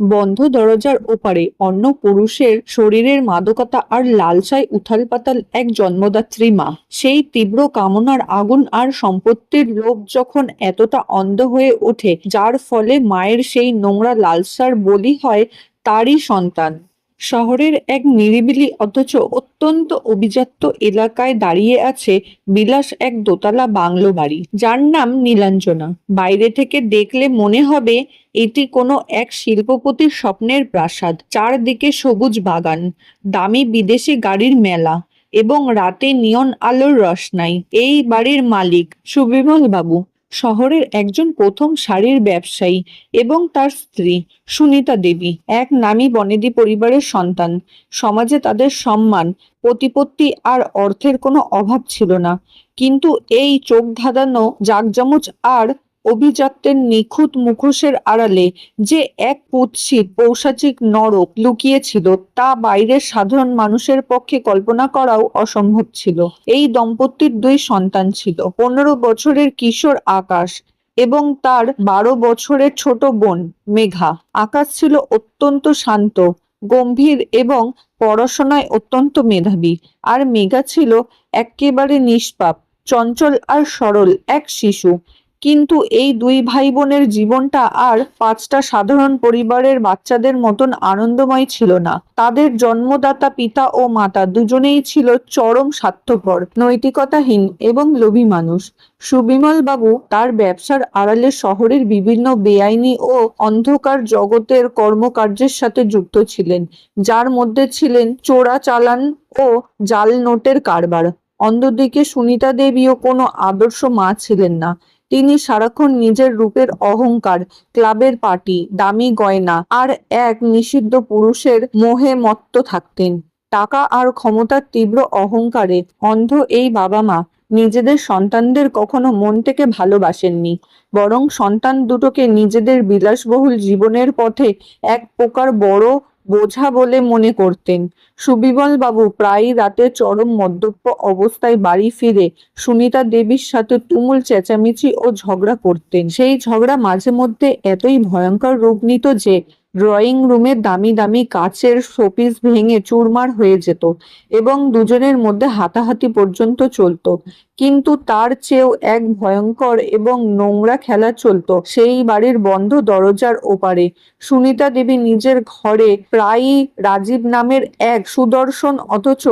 বন্ধ দরজার ওপারে অন্য পুরুষের শরীরের মাদকতা আর লালসায় উথাল পাতাল এক জন্মদাত্রী মা। সেই তীব্র কামনার আগুন আর সম্পত্তির লোভ যখন এতটা অন্ধ হয়ে ওঠে যার ফলে মায়ের সেই নোংরা লালসার বলি হয় তারই সন্তান। শহরের এক নিরিবিলি অথচ অত্যন্ত অভিজাত এলাকায় দাঁড়িয়ে আছে বিলাস এক দোতলা বাংলো বাড়ি, যার নাম নীলাঞ্জনা। বাইরে থেকে দেখলে মনে হবে এটি কোনো এক শিল্পপতির স্বপ্নের প্রাসাদ। চারদিকে সবুজ বাগান, দামি বিদেশি গাড়ির মেলা এবং রাতে নিয়ন আলোর রসনাই। এই বাড়ির মালিক সুবিমল বাবু, শহরের একজন প্রথম সারির ব্যবসায়ী, এবং তার স্ত্রী সুনিতা দেবী এক নামী বনেদি পরিবারের সন্তান। সমাজে তাদের সম্মান, প্রতিপত্তি আর অর্থের কোনো অভাব ছিল না, কিন্তু এই চোখ ধাঁধানো জাঁকজমক আর অভিজাত্যের নিখুঁত মুখোশের আড়ালে যে এক কুৎসিত পৈশাচিক নরক লুকিয়ে ছিল তা বাইরের সাধারণ মানুষের পক্ষে কল্পনা করাও অসম্ভব ছিল। এই দম্পতির দুই সন্তান ছিল, 15 বছরের কিশোর আকাশ এবং তার 12 বছরের ছোট বোন মেঘা। আকাশ ছিল অত্যন্ত শান্ত, গম্ভীর এবং পড়াশোনায় অত্যন্ত মেধাবী, আর মেঘা ছিল একেবারে নিষ্পাপ, চঞ্চল আর সরল এক শিশু। কিন্তু এই দুই ভাই বোনের জীবনটা আর 5টা সাধারণ পরিবারের বাচ্চাদের মতন আনন্দময় ছিল না। তাদের জন্মদাতা পিতা ও মাতা দুজনেই ছিল চরম স্বার্থপর, নৈতিকতাহীন এবং লোভী মানুষ। সুবিমল বাবু তার ব্যবসার আড়ালে শহরের বিভিন্ন বেআইনি ও অন্ধকার জগতের কর্মকার্যের সাথে যুক্ত ছিলেন, যার মধ্যে ছিলেন চোরাচালান ও জাল নোটের কারবার। অন্যদিকে সুনিতা দেবীও কোনো আদর্শ মা ছিলেন না। তিনি সারাক্ষণ নিজের রূপের অহংকার, ক্লাবের পার্টি, দামি গয়না আর এক নিষিদ্ধ পুরুষের মোহে মত্ত থাকতেন। টাকা আর ক্ষমতার তীব্র অহংকারে অন্ধ এই বাবা মা নিজেদের সন্তানদের কখনো মন থেকে ভালোবাসেননি, বরং সন্তান দুটোকে নিজেদের বিলাসবহুল জীবনের পথে এক প্রকার বড় বোঝা বলে মনে করতেন। সুবিমল বাবু প্রায়ই রাতে চরম মদ্যপ অবস্থায় বাড়ি ফিরে সুনিতা দেবীর সাথে তুমুল চেঁচামেচি ও ঝগড়া করতেন। সেই ঝগড়া মাঝে মধ্যে এতই ভয়ঙ্কর রূপ নিত যে ড্রয়িং রুমের দামি দামি কাচের শোপিস ভেঙে চুরমার হয়ে যেত এবং দুজনের মধ্যে হাতাহাতি পর্যন্ত চলতো। কিন্তু তার চেয়েও এক ভয়ঙ্কর এবং নোংরা খেলা চলতো সেই বাড়ির বন্ধ দরজার ওপারে। সুনিতা দেবী নিজের ঘরে প্রায়ই রাজীব নামের এক সুদর্শন অথচ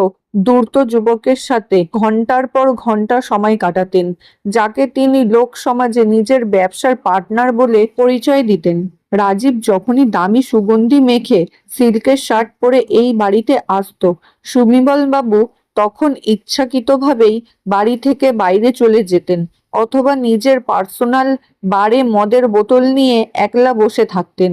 ধূর্ত যুবকের সাথে ঘন্টার পর ঘন্টা সময় কাটাতেন, যাকে তিনি লোক সমাজে নিজের ব্যবসার পার্টনার বলে পরিচয় দিতেন। রাজীব যখনই দামি সুগন্ধি মেখে সিল্কের শার্ট পরে এই বাড়িতে আসতো, সুবিমল বাবু তখন ইচ্ছাকৃতভাবেই বাড়ি থেকে বাইরে চলে যেতেন, অথবা নিজের পার্সোনাল বারে মদের বোতল নিয়ে একলা বসে থাকতেন।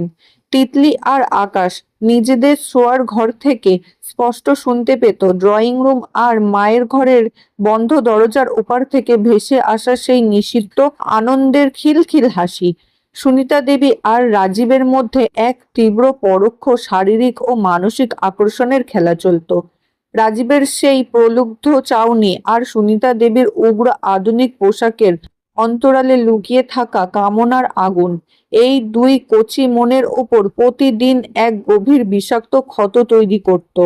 তিতলি আর আকাশ নিজেদের শোয়ার ঘর থেকে স্পষ্ট শুনতে পেত ড্রয়িং রুম আর মায়ের ঘরের বন্ধ দরজার ওপার থেকে ভেসে আসা সেই নিষিদ্ধ আনন্দের খিলখিল হাসি। সুনিতা দেবী আর রাজীবের মধ্যে এক তীব্র পরোক্ষ শারীরিক ও মানসিক আকর্ষণের খেলা চলত। রাজীবের সেই প্রলুব্ধ চাউনি আর সুনিতা দেবীর উগ্র আধুনিক পোশাকের অন্তরালে লুকিয়ে থাকা কামনার আগুন এই দুই কচি মনের ওপর প্রতিদিন এক গভীর বিষাক্ত ক্ষত তৈরি করত।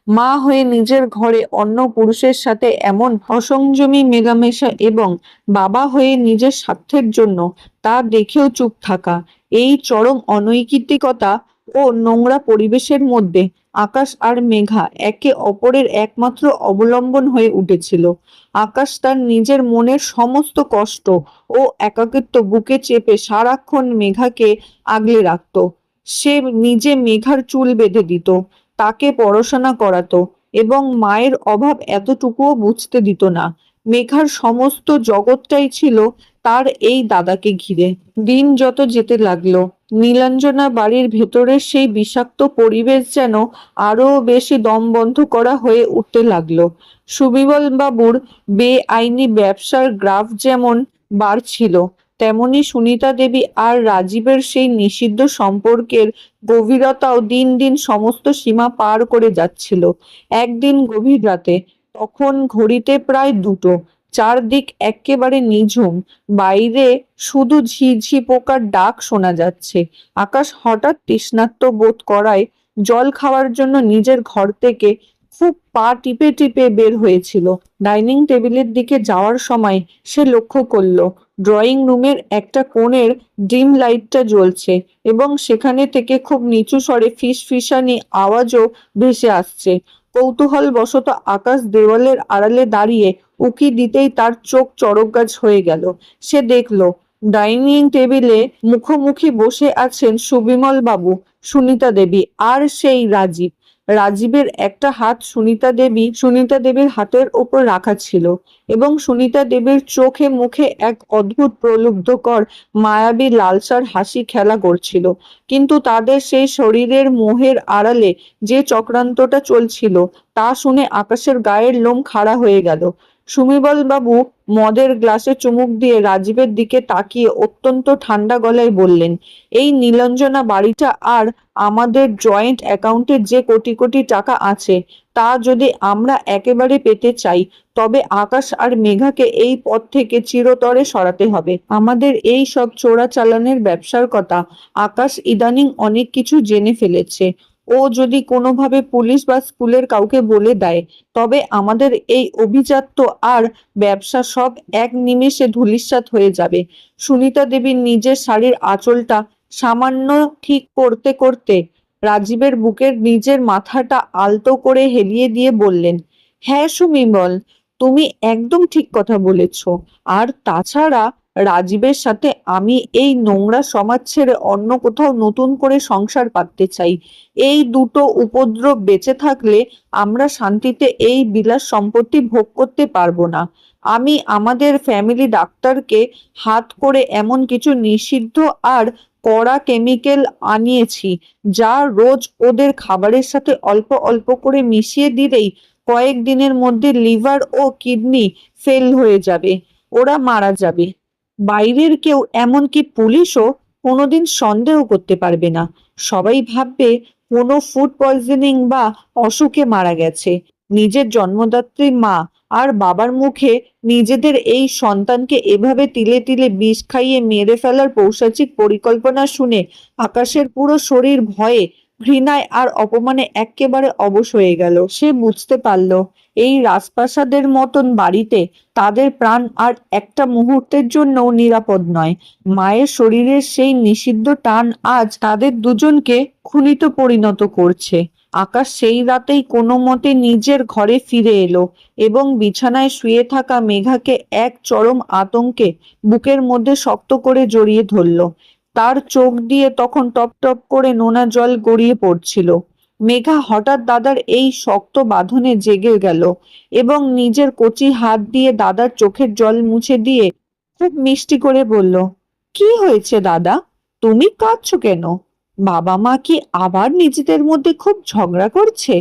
মা হয়ে নিজের ঘরে অন্য পুরুষের সাথে এমন অসংযমী মেলামেশা এবং বাবা হয়ে নিজের স্বার্থের জন্য তা দেখেও চুপ থাকা, এই চরম অনৈতিকতা ও নোংরা পরিবেশের মধ্যে আকাশ আর মেঘা একে অপরের একমাত্র অবলম্বন হয়ে উঠেছিল। আকাশ তার নিজের মনের সমস্ত কষ্ট ও একাকিত্ব বুকে চেপে সারাক্ষণ মেঘাকে আগলে রাখত। সে নিজে মেঘার চুল বেঁধে দিত, তাকে পড়াশোনা করাতো এবং মায়ের অভাব এতটুকুও বুঝতে দিত না। মেঘার সমস্ত জগৎটাই ছিল তার এই দাদাকে ঘিরে। দিন যত যেতে লাগলো, নীলাঞ্জনা বাড়ির ভেতরের সেই বিষাক্ত পরিবেশ যেন আরো বেশি দমবন্ধ করা হয়ে উঠতে লাগলো। সুবিমল বাবুর বেআইনি ব্যবসার গ্রাফ যেমন বাড়ছিল, তেমনি সুনিতা দেবী আর রাজীবের সেই নিষিদ্ধ সম্পর্কের গভীরতাও দিন দিন সমস্ত সীমা পার করে যাচ্ছিল। একদিন গভীর রাতে, তখন ঘড়িতে প্রায় 2টো, চারদিক একেবারে নিঝুম, বাইরে শুধু ঝিঝি পোকার ডাক শোনা যাচ্ছে। আকাশ হঠাৎ তৃষ্ণার্ত বোধ করায় জল খাওয়ার জন্য নিজের ঘর থেকে খুব পা টিপে টিপে বের হয়েছিল। ডাইনিং টেবিলের দিকে যাওয়ার সময় সে লক্ষ্য করলো ড্রয়িং রুমের একটা কোণের ডিম লাইটটা জ্বলছে এবং সেখানে থেকে খুব নিচু স্বরে ফিসফিসানি আওয়াজও ভেসে আসছে। কৌতূহলবশত আকাশ দেওয়ালের আড়ালে দাঁড়িয়ে উকি দিতেই তার চোখ চড়কগাছ হয়ে গেল। সে দেখল ডাইনিং টেবিলে মুখোমুখি বসে আছেন সুবিমল বাবু, সুনিতা দেবী আর সেই রাজীব। রাজীবের একটা হাত সুনিতা দেবীর হাতের ওপর রাখা ছিল এবং সুনিতা দেবীর চোখে মুখে এক অদ্ভুত প্রলুব্ধকর মায়াবী লালসার হাসি খেলা করছিল। কিন্তু তাদের সেই শরীরের মোহের আড়ালে যে চক্রান্তটা চলছিল তা শুনে আকাশের গায়ের লোম খাড়া হয়ে গেল। সুবিমল বাবু মদের গ্লাসে চুমুক দিয়ে রাজীবের দিকে তাকিয়ে অত্যন্ত ঠান্ডা গলায় বললেন, এই নীলাঞ্জনা বাড়িটা আর আমাদের জয়েন্ট অ্যাকাউন্টে যে কোটি কোটি টাকা আছে তা যদি আমরা একেবারে পেতে চাই তবে আকাশ আর মেঘাকে এই পথ থেকে চিরতরে সরাতে হবে। আমাদের এই সব চোরাচালানের ব্যবসার কথা আকাশ ইদানিং অনেক কিছু জেনে ফেলেছে। ও যদি কোনোভাবে পুলিশ বা স্কুলের কাউকে বলে দেয় তবে আমাদের এই অভিজাত্য আর ব্যবসা সব এক নিমেষে ধূলিসাৎ হয়ে যাবে। সুনিতা দেবীর নিজের শাড়ির আঁচলটা সামান্য ঠিক করতে করতে রাজীবের বুকের নিজের মাথাটা আলতো করে হেলিয়ে দিয়ে বললেন, হ্যাঁ সুমিমল, তুমি একদম ঠিক কথা বলেছ। আর তাছাড়া রাজীবের সাথে আমি এই নোংরা সমাজ ছেড়ে অন্য কোথাও নতুন করে সংসার পাততে চাই। এই দুটো উপদ্রব বেঁচে থাকলে আমরা শান্তিতে এই বিলাস সম্পত্তি ভোগ করতে পারবো না। আমি আমাদের ফ্যামিলি ডাক্তারকে হাত করে এমন কিছু নিষিদ্ধ আর কড়া কেমিক্যাল আনিয়েছি যা রোজ ওদের খাবারের সাথে অল্প অল্প করে মিশিয়ে দিলেই কয়েকদিনের মধ্যে লিভার ও কিডনি ফেল হয়ে যাবে, ওরা মারা যাবে। বাইরের কেউ এমনকি পুলিশও কোনোদিন সন্দেহ করতে পারবে না। সবাই ভাববে কোনো ফুড পয়জনিং বা অসুখে মারা গেছে। নিজের জন্মদাত্রী মা আর বাবার মুখে নিজেদের এই সন্তানকে এভাবে তিলে তিলে বিষ খাইয়ে মেরে ফেলার পৈশাচিক পরিকল্পনা শুনে আকাশের পুরো শরীর ভয়ে, ঘৃণায় আর অপমানে একেবারে অবশ হয়ে গেল। সে বুঝতে পারল এই রাজপ্রাসাদের মতন বাড়িতে তাদের প্রাণ আর একটা মুহূর্তের জন্যও নিরাপদ নয়। মায়ের শরীরের সেই নিষিদ্ধ টান আজ তাদের দুজনকে খুনিতে পরিণত করছে। আকাশ সেই রাতেই কোনো মতে নিজের ঘরে ফিরে এলো এবং বিছানায় শুয়ে থাকা মেঘাকে এক চরম আতঙ্কে বুকের মধ্যে শক্ত করে জড়িয়ে ধরল। তার চোখ দিয়ে তখন টপ টপ করে নোনা জল গড়িয়ে পড়ছিল। মেঘা হঠাৎ দাদার এই শক্ত বাঁধনে জেগে গেল এবং নিজের কচি হাত দিয়ে দাদার চোখের জল মুছে দিয়ে খুব মিষ্টি করে বলল, কি হয়েছে দাদা, তুমি কাঁদছো কেন? বাবা মা কি আবার নিজেদের মধ্যে খুব ঝগড়া করছে?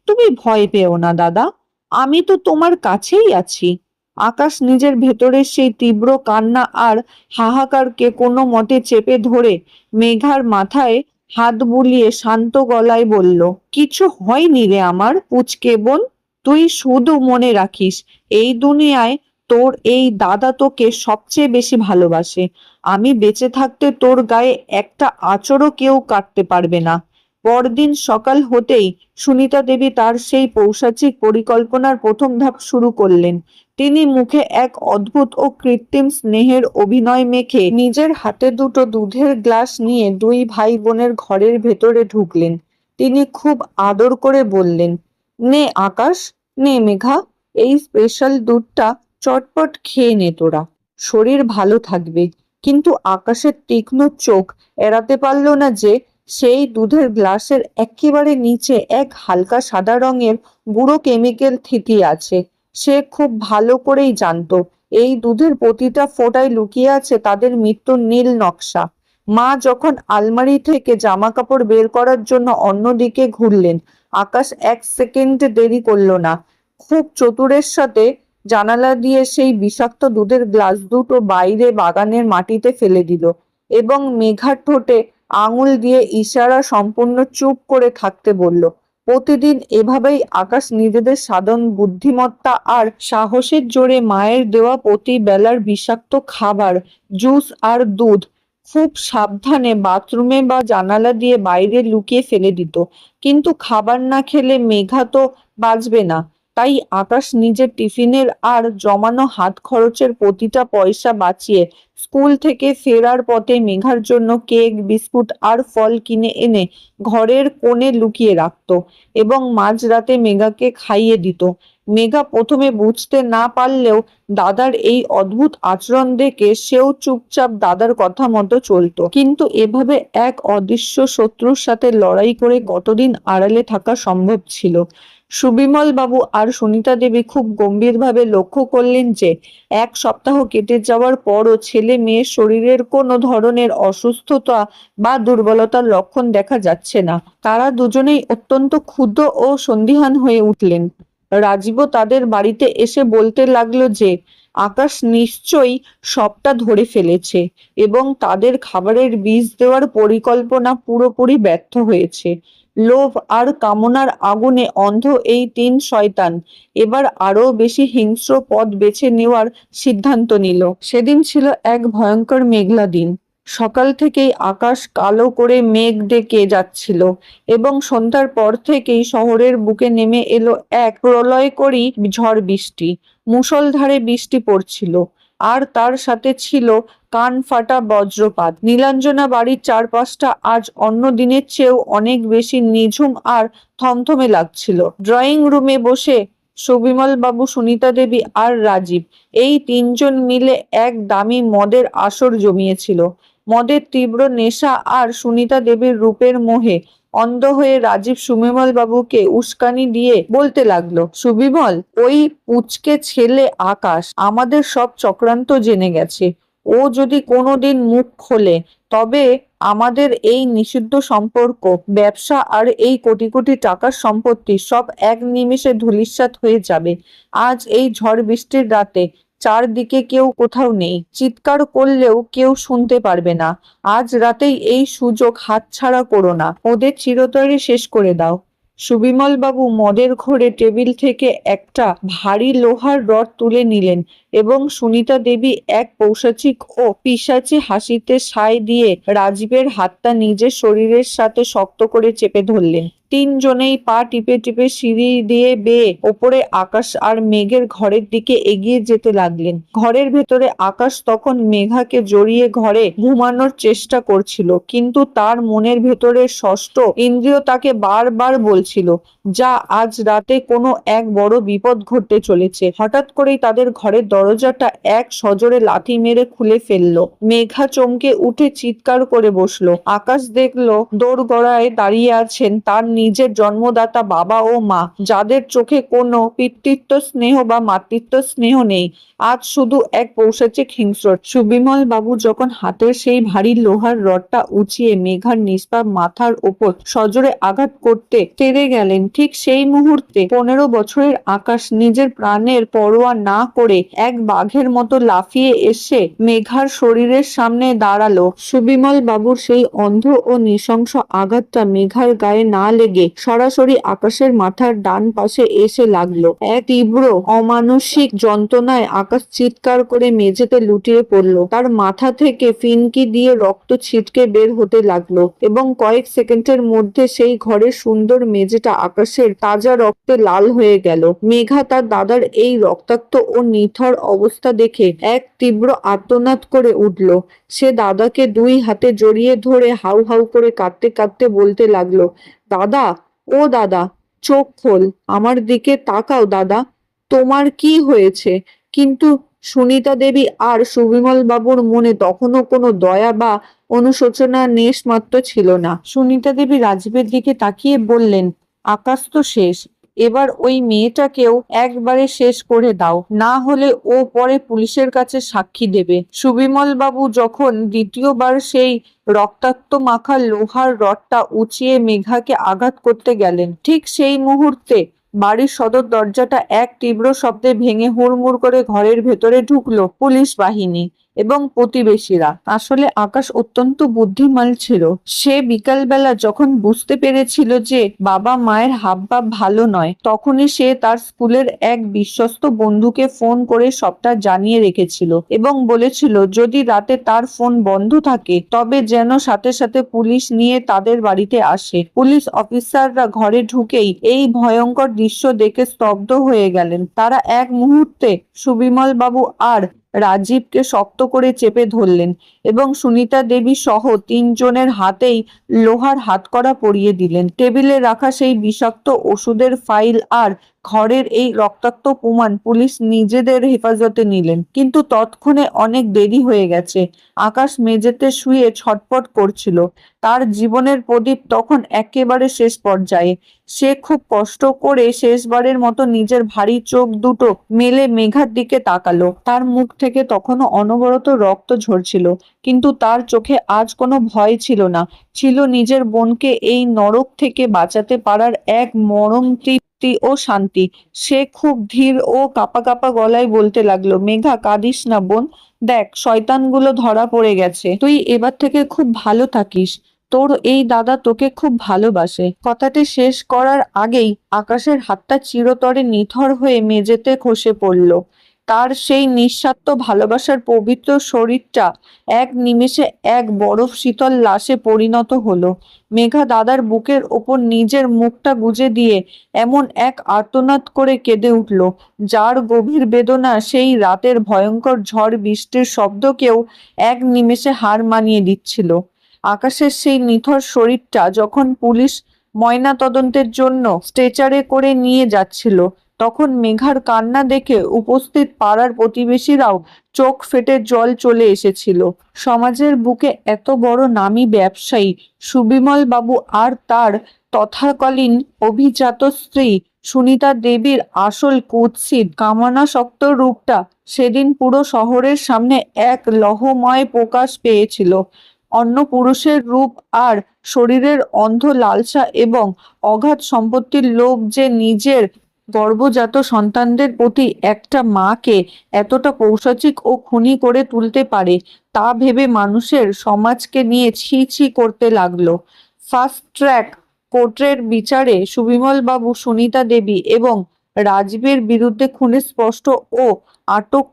তুমি ভয় পেও না দাদা, আমি তো তোমার কাছেই আছি। আকাশ নিজের ভেতরের সেই তীব্র কান্না আর হাহাকারকে কোনো মতে চেপে ধরে মেঘার মাথায় হাত বুলিয়ে শান্ত গলায় বলল, কিছু হয়নি রে আমার পুচকে বোন, তুই শুধু মনে রাখিস এই দুনিয়ায় তোর এই দাদা তোকে সবচেয়ে বেশি ভালোবাসে। আমি বেঁচে থাকতে তোর গায়ে একটা আঁচড়ও কেউ কাটতে পারবে না। পরদিন সকাল হতেই সুনিতা দেবী তার সেই পৈশাচিক পরিকল্পনার প্রথম ধাপ শুরু করলেন। তিনি মুখে এক অদ্ভুত ও কৃত্রিম স্নেহের অভিনয় মেখে নিজের হাতে দুটো দুধের গ্লাস নিয়ে দুই ভাই বোনের ঘরের ভেতরে ঢুকলেন। তিনি খুব আদর করে বললেন, নে আকাশ, নে মেঘা, এই স্পেশাল দুধটা চটপট খেয়ে নে তোরা, শরীর ভালো থাকবে। কিন্তু আকাশের তীক্ষ্ণ চোখ এড়াতে পারল না যে সেই দুধের গ্লাসের একেবারে নিচে এক হালকা সাদা রঙের গুঁড়ো কেমিক্যাল থিতিয়ে আছে। সে খুব ভালো করেই জানতো এই দুধের প্রতিটা ফোঁটায় লুকিয়ে আছে তাদের মৃত্যুর নীল নকশা। মা যখন আলমারি থেকে জামা কাপড় বের করার জন্য অন্যদিকে ঘুরলেন, আকাশ এক সেকেন্ড দেরি করলো না। খুব চতুরের সাথে জানালা দিয়ে সেই বিষাক্ত দুধের গ্লাস দুটো বাইরে বাগানের মাটিতে ফেলে দিল এবং মেঘার ঠোঁটে আঙুল দিয়ে ইশারা সম্পূর্ণ চুপ করে থাকতে বলল। প্রতিদিন এভাবেই আকাশ নিজেদের সাধারণ বুদ্ধিমত্তা আর সাহসের জোরে মায়ের দেওয়া প্রতি বেলার বিষাক্ত খাবার, জুস আর দুধ খুব সাবধানে বাথরুমে বা জানালা দিয়ে বাইরে লুকিয়ে ফেলে দিত। কিন্তু খাবার না খেলে মেঘা তো বাঁচবে না। তাই আকাশ নিজের টিফিনের আর জমানো হাত খরচের প্রতিটা পয়সা বাঁচিয়ে স্কুল থেকে ফেরার পথে মেঘার জন্য কেক, বিস্কুট আর ফল কিনে এনে ঘরের কোণে লুকিয়ে রাখতো এবং মাঝরাতে মেঘাকে খাইয়ে দিত। মেঘা প্রথমে বুঝতে না পারলেও দাদার এই অদ্ভুত আচরণ দেখে সেও চুপচাপ দাদার কথা মতো চলতো। কিন্তু এভাবে এক অদৃশ্য শত্রুর সাথে লড়াই করে কতদিন আড়ালে থাকা সম্ভব ছিল? সুবিমল বাবু আর সুনিতা দেবী খুব গম্ভীরভাবে লক্ষ্য করলেন যে 1 সপ্তাহ কেটে যাওয়ার পরও ছেলে মেয়ের শরীরের কোনো ধরনের অসুস্থতা বা দুর্বলতার লক্ষণ দেখা যাচ্ছে না। তারা দুজনেই অত্যন্ত ক্ষুব্ধ ও সন্দিহান হয়ে উঠলেন। রাজীবও তাদের বাড়িতে এসে বলতে লাগলো যে আকাশ নিশ্চয়ই সবটা ধরে ফেলেছে এবং তাদের খাবারের বিষ দেওয়ার পরিকল্পনা পুরোপুরি ব্যর্থ হয়েছে। লোভ আর কামনার আগুনে অন্ধ এই 3 শয়তান এবার আরো বেশি হিংস্র পথ বেছে নেওয়ার সিদ্ধান্ত নিল। সেদিন ছিল এক ভয়ঙ্কর মেঘলা দিন। সকাল থেকেই আকাশ কালো করে মেঘ ডেকে যাচ্ছিল এবং সন্ধ্যার পর থেকেই শহরের বুকে নেমে এলো এক প্রলয়করী ঝড় বৃষ্টি। মুষলধারে বৃষ্টি পড়ছিল আর তার সাথে ছিল কান ফাটা বজ্রপাত। নীলাঞ্জনা বাড়ির চারপাশটা আজ অন্য দিনের চেয়েও অনেক বেশি নিঝুম আর থমথমে লাগছিল। ড্রয়িং রুমে বসে সুবিমল বাবু, সুনিতা দেবী আর রাজীব এই 3জন মিলে এক দামি মদের আসর জমিয়েছিল। মদের তীব্র নেশা আর সুনিতা দেবীর রূপের মোহে অন্ধ হয়ে রাজীব সুবিমল বাবুকে উস্কানি দিয়ে বলতে লাগলো, সুবিমল, ওই পুচকে ছেলে আকাশ আমাদের সব চক্রান্ত জেনে গেছে। ও যদি কোনোদিন মুখ খোলে তবে আমাদের এই নিষিদ্ধ সম্পর্ক, ব্যবসা আর এই কোটি কোটি টাকার সম্পত্তি সব এক নিমেষে ধূলিসাৎ হয়ে যাবে। আজ এই ঝড় বৃষ্টির রাতে চারদিকে কেউ কোথাও নেই, চিৎকার করলেও কেউ শুনতে পারবে না। আজ রাতেই এই সুযোগ হাতছাড়া করো না, ওদের চিরতরে শেষ করে দাও। সুবিমল বাবু মদের ঘোরে টেবিল থেকে একটা ভারী লোহার রড তুলে নিলেন এবং সুনিতা দেবী এক পৈশাচিক ও পিশাচি হাসিতে সায় দিয়ে রাজীবের হাতটা নিজের শরীরের সাথে শক্ত করে চেপে ধরলেন। 3জনেই পা টিপে টিপে সিঁড়ি দিয়ে বেয়ে ওপরে আকাশ আর মেঘের ঘরের দিকে এগিয়ে যেতে লাগলেন। ঘরের ভেতরে আকাশ তখন মেঘাকে জড়িয়ে ঘরে ঘুমানোর চেষ্টা করছিল, কিন্তু তার মনের ভেতরে ষষ্ঠ ইন্দ্রিয় তাকে বারবার বলছিল, যা আজ রাতে কোনো এক বড় বিপদ ঘটতে চলেছে। হঠাৎ করেই তাদের ঘরের দরজাটা এক সজোরে লাথি মেরে খুলে ফেললো। মেঘা চমকে উঠে চিৎকার করে বসলো। আকাশ দেখলো দোরগোড়ায় দাঁড়িয়ে আছেন তার নিজের জন্মদাতা বাবা ও মা, যাদের চোখে কোনো পিতৃত্ব স্নেহ বা মাতৃত্ব স্নেহ নেই। আজ শুধু এক পৈশাচিক হিংস্রতা। সুবিমল বাবু যখন হাতের সেই ভারী লোহার রডটা উঁচিয়ে মেঘার নিষ্পাপ মাথার ওপর সজোরে আঘাত করতে তেড়ে গেলেন, ঠিক সেই মুহূর্তে 15 বছরের আকাশ নিজের প্রাণের পরোয়া না করে এক বাঘের মতো লাফিয়ে এসে মেঘার শরীরের সামনে দাঁড়ালো। সুবিমল বাবুর সেই অন্ধ ও নৃশংস আঘাতটা মেঘার গায়ে না লেগে সরাসরি আকাশের মাথার ডান পাশে এসে লাগলো। এক তীব্র অমানসিক যন্ত্রণায় আকাশ চিৎকার করে মেঝেতে লুটিয়ে পড়ল। তার মাথা থেকে ফিনকি দিয়ে রক্ত ছিটকে বের হতে লাগলো এবং কয়েক সেকেন্ডের মধ্যে সেই ঘরের সুন্দর মেঝেটা আকাশের তাজা রক্তে লাল হয়ে গেল। মেঘা তার দাদার এই রক্তাক্ত ও নিথর অবস্থা দেখে এক তীব্র আর্তনাদ করে উঠল। সে দাদাকে 2 হাতে জড়িয়ে ধরে হাউ হাউ করে কাঁদতে কাঁদতে বলতে লাগলো, দাদা, ও দাদা, চোখ খোল, আমার দিকে তাকাও দাদা, তোমার কি হয়েছে? কিন্তু সুনিতা দেবী আর সুবিমল বাবুর মনে তখনও কোনো দয়া বা অনুশোচনার লেশ মাত্র ছিল না। সুনিতা দেবী রাজীবের দিকে তাকিয়ে বললেন, আকাশ তো শেষ, এবার ওই মেয়েটাকেও একবারে শেষ করে দাও, না হলে ও পরে পুলিশের কাছে সাক্ষী দেবে। সুবিমল বাবু যখন দ্বিতীয়বার সেই রক্তাক্ত মাখা লোহার রডটা উঁচিয়ে মেঘাকে আঘাত করতে গেলেন, ঠিক সেই মুহূর্তে বাড়ির সদর দরজাটা এক তীব্র শব্দে ভেঙে হুড়মুড় করে ঘরের ভেতরে ঢুকলো পুলিশ বাহিনী। এবং প্রতিবেশীরা। আসলে আকাশ অত্যন্ত বুদ্ধিমান ছিল। সে বিকালবেলা যখন বুঝতে পেরেছিল যে বাবা মায়ের হাবভাব ভালো নয়, তখনই সে তার স্কুলের এক বিশ্বস্ত বন্ধুকে ফোন করে সবটা জানিয়ে রেখেছিল এবং বলেছিল যদি রাতে তার ফোন বন্ধ থাকে তবে যেন সাথে সাথে পুলিশ নিয়ে তাদের বাড়িতে আসে। পুলিশ অফিসাররা ঘরে ঢুকেই এই ভয়ঙ্কর দৃশ্য দেখে স্তব্ধ হয়ে গেলেন। তারা এক মুহূর্তে সুবিমল বাবু আর রাজীবকে শক্ত করে চেপে ধরলেন এবং সুনিতা দেবী সহ 3 জনের হাতেই লোহার হাতকড়া পরিয়ে দিলেন। টেবিলে রাখা সেই বিষাক্ত ওষুধের ফাইল আর ঘরের এই রক্তাক্ত প্রমাণ পুলিশ নিজেদের হেফাজতে নিলেন। কিন্তু তৎক্ষণে অনেক দেরি হয়ে গেছে। আকাশ মেঝেতে শুয়ে ছটফট করছিল। তার জীবনের প্রদীপ তখন একেবারে শেষ পর্যায়ে। সে খুব কষ্ট করে শেষবারের মতো নিজের ভারী চোখ দুটো মেলে মেঘার দিকে তাকালো। তার মুখ থেকে তখনও অনবরত রক্ত ঝরছিল, কিন্তু তার চোখে আজ কোনো ভয় ছিল না। ছিল নিজের বোনকে এই নরক থেকে বাঁচাতে পারার এক মরম তৃপ্তি ও শান্তি। সে খুব ধীর ও কাঁপা কাঁপা গলায় বলতে লাগলো, মেঘা, কাঁদিস না বোন। দেখ, শয়তানগুলো ধরা পড়ে গেছে। তুই এবার থেকে খুব ভালো থাকিস। তোর এই দাদা তোকে খুব ভালোবাসে। কথাটি শেষ করার আগেই আকাশের হাতটা চিরতরে নিথর হয়ে মেঝেতে খসে পড়ল। তার সেই নিঃস্বার্থ ভালোবাসার পবিত্র শরীরটা এক নিমেষে এক বরফ শীতল লাশে পরিণত হলো। মেঘা দাদার বুকের ওপর নিজের মুখটা গুজে দিয়ে এমন এক আর্তনাদ করে কেঁদে উঠল, যার গভীর বেদনা সেই রাতের ভয়ঙ্কর ঝড় বৃষ্টির শব্দকেও এক নিমেষে হার মানিয়ে দিচ্ছিল। আকাশের সেই নিথর শরীরটা যখন পুলিশ ময়না তদন্তের জন্য স্ট্রেচারে করে নিয়ে যাচ্ছিল, তখন মেঘার কান্না দেখে উপস্থিত পাড়ার প্রতিবেশীরাও চোখ ফেটে জল চলে এসেছিল। সমাজের বুকে এত বড় নামী ব্যবসায়ী সুবিমল বাবু আর তার তথাকালীন অভিজাত স্ত্রী সুনিতা দেবীর আসল কুৎসিত কামনাসক্ত রূপটা সেদিন পুরো শহরের সামনে এক লহময় প্রকাশ পেয়েছিল। অন্য পুরুষের রূপ আর শরীরের অন্ধ লালসা এবং অগাধ সম্পত্তির লোভ যে নিজের গর্ভজাত সন্তানদের প্রতি একটা মাকে এতটা পৈশাচিক ও খুনি করে তুলতে পারে, তা ভেবে মানুষের সমাজকে নিয়ে ছি ছি করতে লাগলো। ফাস্ট ট্র্যাক কোর্টের বিচারে সুবিমল বাবু, সুনিতা দেবী এবং রাজবীর বিরুদ্ধে খুনের স্পষ্ট ও আটক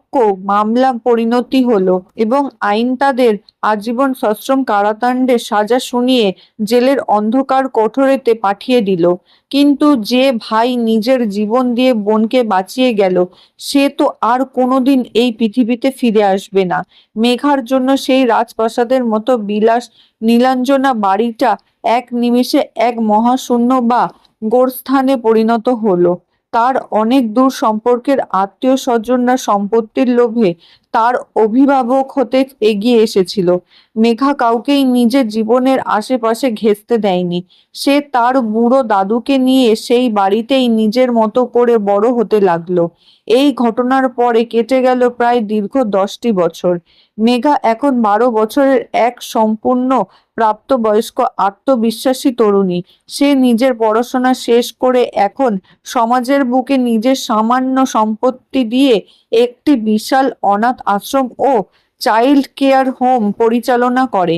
মামলা পরিণতি হলো এবং আইন তাদের আজীবন সশ্রম কারাদণ্ডের সাজা শুনিয়ে জেলের অন্ধকার কোঠরেতে পাঠিয়ে দিল। কিন্তু যে ভাই নিজের জীবন দিয়ে বোনকে বাঁচিয়ে গেল, সে তো আর কোনোদিন এই পৃথিবীতে ফিরে আসবে না। মেঘার জন্য সেই রাজপ্রাসাদের মতো বিলাস নীলাঞ্জনা বাড়িটা এক নিমেষে এক মহাশূন্য বা গোরস্থানে পরিণত হলো। তার অনেক দূর সম্পর্কের আত্মীয় স্বজনরা সম্পত্তির লোভে তার অভিভাবক হতে এগিয়ে এসেছিল। মেঘা কাউকেই নিজের জীবনের আশেপাশে ঘেঁষতে দেয়নি। সে তার বুড়ো দাদুকে নিয়ে সেই বাড়িতেই নিজের মতো করে বড় হতে লাগলো। এই ঘটনার পরে কেটে গেল প্রায় দীর্ঘ 10টি বছর। মেঘা এখন 12 বছরের এক সম্পূর্ণ প্রাপ্তবয়স্ক আত্মবিশ্বাসী তরুণী। সে নিজের পড়াশোনা শেষ করে এখন সমাজের বুকে নিজের সামান্য সম্পত্তি দিয়ে একটি বিশাল অনাথ আশ্রম ও চাইল্ড কেয়ার হোম পরিচালনা করে,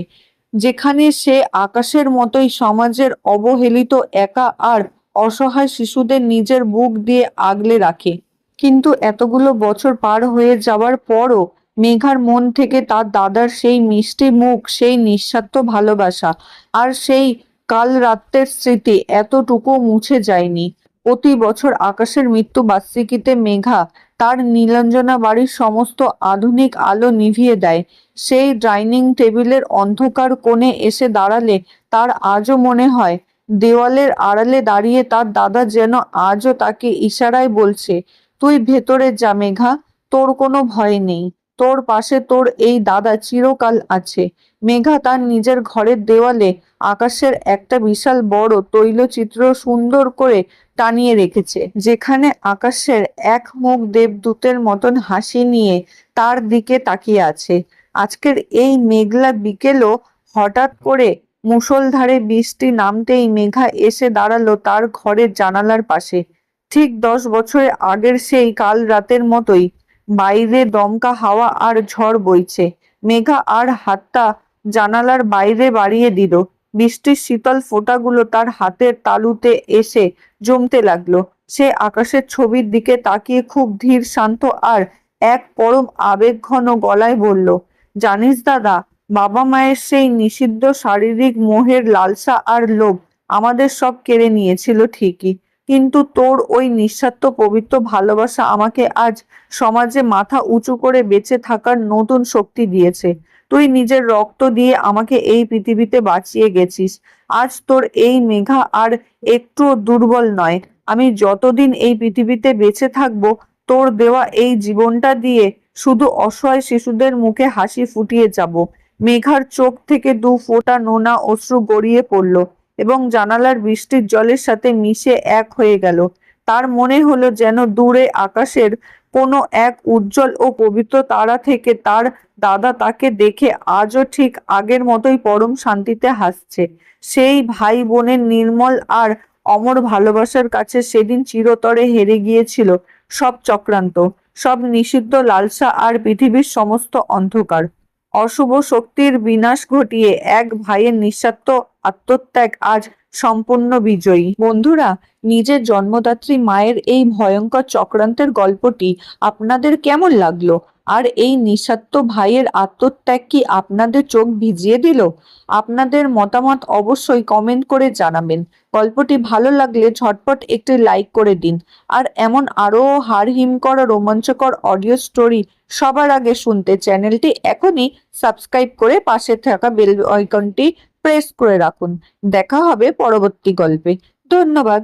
যেখানে সে আকাশের মতোই সমাজের অবহেলিত, একা আর অসহায় শিশুদের নিজের বুক দিয়ে আগলে রাখে। কিন্তু এতগুলো বছর পার হয়ে যাওয়ার পরও মেঘার মন থেকে তার দাদার সেই মিষ্টি মুখ, সেই নিঃস্বার্থ ভালোবাসা আর সেই কাল রাতের স্মৃতি এতটুকু মুছে যায়নি। প্রতি বছর আকাশের মৃত্যু বার্ষিকীতে মেঘা তার নীলাঞ্জনা বাড়ির সমস্ত আধুনিক আলো নিভিয়ে দেয়। সেই ডাইনিং টেবিলের অন্ধকার কোণে এসে দাঁড়ালে তার আজও মনে হয় দেওয়ালের আড়ালে দাঁড়িয়ে তার দাদা যেন আজও তাকে ইশারায় বলছে, তুই ভেতরে যা মেঘা, তোর কোনো ভয় নেই, তোর পাশে তোর এই দাদা চিরকাল আছে। মেঘা তার নিজের ঘরের দেওয়ালে আকাশের একটা বিশাল বড় তৈলচিত্র সুন্দর করে টানিয়ে রেখেছে, যেখানে আকাশের এক মুখ দেবদূতের মতন হাসি নিয়ে তার দিকে তাকিয়ে আছে। আজকের এই মেঘলা বিকেলও হঠাৎ করে মুষলধারে বৃষ্টি নামতেই মেঘা এসে দাঁড়ালো তার ঘরের জানালার পাশে। ঠিক 10 বছর আগের সেই কাল রাতের মতোই বাইরে দমকা হাওয়া আর ঝড় বইছে। মেঘা আর হাতটা জানালার বাইরে বাড়িয়ে দিল। বৃষ্টির শীতল ফোঁটাগুলো তার হাতের তালুতে এসে জমতে লাগলো। সে আকাশের ছবির দিকে তাকিয়ে খুব ধীর, শান্ত আর এক পরম আবেগঘন গলায় বলল, জানিস দাদা, বাবা মায়ের সেই নিষিদ্ধ শারীরিক মোহের লালসা আর লোভ আমাদের সব কেড়ে নিয়েছিল ঠিকই, কিন্তু তোর ওই নিঃস্বার্থ পবিত্র ভালোবাসা আমাকে আজ সমাজে মাথা উঁচু করে বেঁচে থাকার নতুন শক্তি দিয়েছে। তুই নিজের রক্ত দিয়ে আমাকে এই পৃথিবীতে বাঁচিয়ে গেছিস। আজ তোর এই মেঘা আর একটুও দুর্বল নয়। আমি যতদিন এই পৃথিবীতে বেঁচে থাকবো, তোর দেওয়া এই জীবনটা দিয়ে শুধু অসহায় শিশুদের মুখে হাসি ফুটিয়ে যাব। মেঘার চোখ থেকে দু ফোঁটা নোনা অশ্রু গড়িয়ে পড়ল এবং জানালার বৃষ্টির জলের সাথে মিশে এক হয়ে গেল। তার মনে হলো যেন দূরে আকাশের কোনো এক উজ্জ্বল ও পবিত্র তারা থেকে তার দাদা তাকে দেখে আজও ঠিক আগের মতোই পরম শান্তিতে হাসছে। সেই ভাই বোনের নির্মল আর অমর ভালোবাসার কাছে সেদিন চিরতরে হেরে গিয়েছিল সব চক্রান্ত, সব নিষিদ্ধ লালসা আর পৃথিবীর সমস্ত অন্ধকার। অশুভ শক্তির বিনাশ ঘটিয়ে এক ভাইয়ের নিঃস্বার্থ আত্মত্যাগ আজ সম্পূর্ণ বিজয়ী। বন্ধুরা, নিজের জন্মদাত্রী মায়ের এই ভয়ঙ্কর চক্রান্তের গল্পটি আপনাদের কেমন লাগলো? আর এই নিঃস্বার্থ ভাইয়ের আত্মত্যাগ কি আপনাদের চোখ ভিজিয়ে দিল? আপনাদের মতামত অবশ্যই কমেন্ট করে জানাবেন। গল্পটি ভালো লাগলে ঝটপট একটি লাইক করে দিন। আর এমন আরও হাড় হিম করা রোমাঞ্চকর অডিও স্টোরি সবার আগে শুনতে চ্যানেলটি এখনই সাবস্ক্রাইব করে পাশে থাকা বেল আইকনটি প্রেস করে রাখুন। দেখা হবে পরবর্তী গল্পে। ধন্যবাদ।